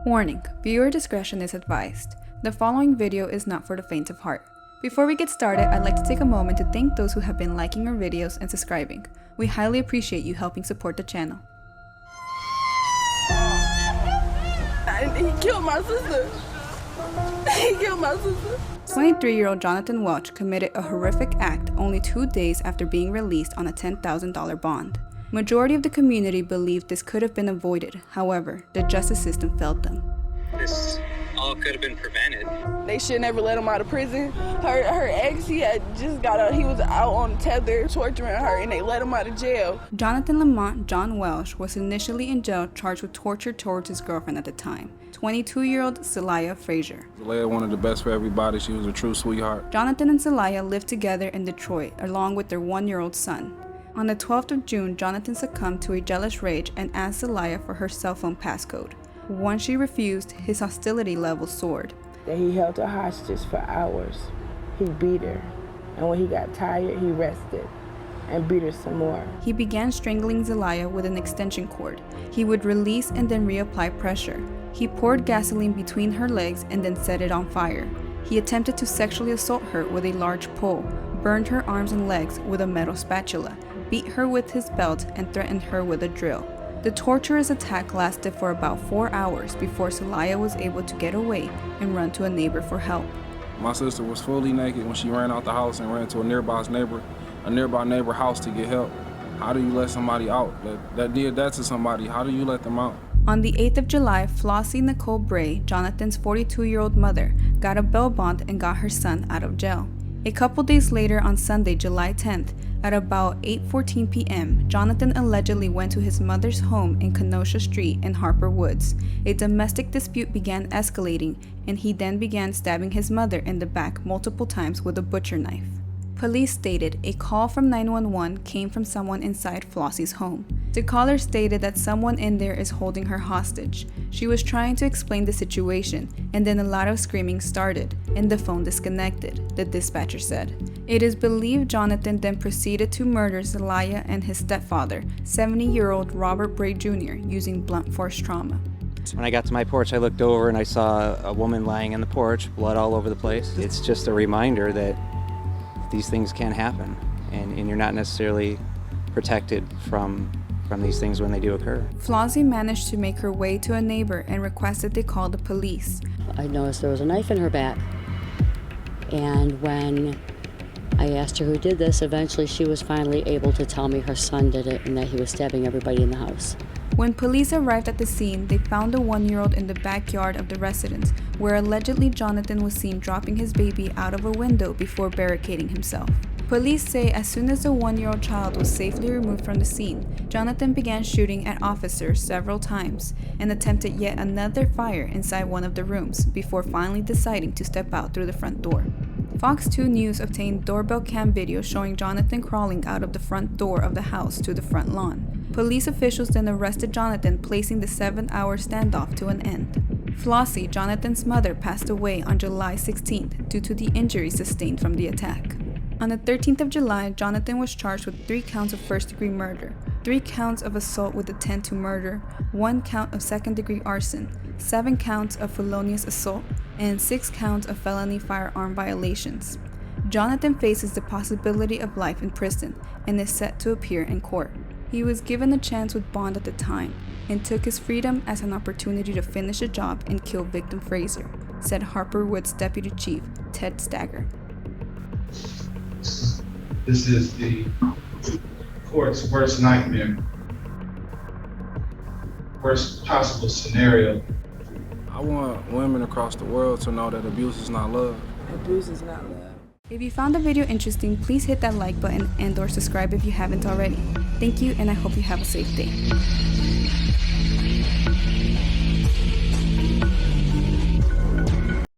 Warning, viewer discretion is advised. The following video is not for the faint of heart. Before we get started, I'd like to take a moment to thank those who have been liking our videos and subscribing. We highly appreciate you helping support the channel. He killed my sister. He killed my sister. 23-year-old Jonathan Welch committed a horrific act only 2 days after being released on a $10,000 bond. Majority of the community believed this could have been avoided. However, the justice system failed them. This all could have been prevented. They should never let him out of prison. Her ex, he had just got out. He was out on tether torturing her, and they let him out of jail. Jonathan Lamont John Welch was initially in jail charged with torture towards his girlfriend at the time, 22-year-old Celia Frazier. Celia wanted the best for everybody. She was a true sweetheart. Jonathan and Celia lived together in Detroit along with their 1-year-old son. On the 12th of June, Jonathan succumbed to a jealous rage and asked Celia for her cell phone passcode. Once she refused, his hostility level soared. He held her hostage for hours. He beat her, and when he got tired, he rested and beat her some more. He began strangling Celia with an extension cord. He would release and then reapply pressure. He poured gasoline between her legs and then set it on fire. He attempted to sexually assault her with a large pole, burned her arms and legs with a metal spatula, beat her with his belt, and threatened her with a drill. The torturous attack lasted for about 4 hours before Celia was able to get away and run to a neighbor for help. My sister was fully naked when she ran out the house and ran to a nearby neighbor house to get help. How do you let somebody out that did that to somebody? How do you let them out? On the 8th of July, Flossie Nicole Bray, Jonathan's 42-year-old mother, got a bail bond and got her son out of jail. A couple days later, on Sunday, July 10th, at about 8:14 p.m., Jonathan allegedly went to his mother's home in Kenosha Street in Harper Woods. A domestic dispute began escalating, and he then began stabbing his mother in the back multiple times with a butcher knife. Police stated a call from 911 came from someone inside Flossie's home. The caller stated that someone in there is holding her hostage. She was trying to explain the situation, and then a lot of screaming started, and the phone disconnected, the dispatcher said. It is believed Jonathan then proceeded to murder Celia and his stepfather, 70-year-old Robert Bray Jr., using blunt force trauma. When I got to my porch, I looked over and I saw a woman lying on the porch, blood all over the place. It's just a reminder that these things can happen, and you're not necessarily protected from these things when they do occur. Flossie managed to make her way to a neighbor and requested they call the police. I noticed there was a knife in her back, and when I asked her who did this, eventually she was finally able to tell me her son did it and that he was stabbing everybody in the house. When police arrived at the scene, they found the 1-year-old in the backyard of the residence, where allegedly Jonathan was seen dropping his baby out of a window before barricading himself. Police say as soon as the 1-year-old child was safely removed from the scene, Jonathan began shooting at officers several times and attempted yet another fire inside one of the rooms before finally deciding to step out through the front door. Fox 2 News obtained doorbell cam video showing Jonathan crawling out of the front door of the house to the front lawn. Police officials then arrested Jonathan, placing the 7-hour standoff to an end. Flossie, Jonathan's mother, passed away on July 16th due to the injuries sustained from the attack. On the 13th of July, Jonathan was charged with 3 counts of first-degree murder, 3 counts of assault with intent to murder, 1 count of second-degree arson, 7 counts of felonious assault, and 6 counts of felony firearm violations. Jonathan faces the possibility of life in prison and is set to appear in court. He was given a chance with bond at the time and took his freedom as an opportunity to finish the job and kill victim Frazier, said Harper Woods Deputy Chief Ted Stagger. This is the court's worst nightmare, worst possible scenario. I want women across the world to know that abuse is not love. Abuse is not love. If you found the video interesting, please hit that like button and/or subscribe if you haven't already. Thank you, and I hope you have a safe day.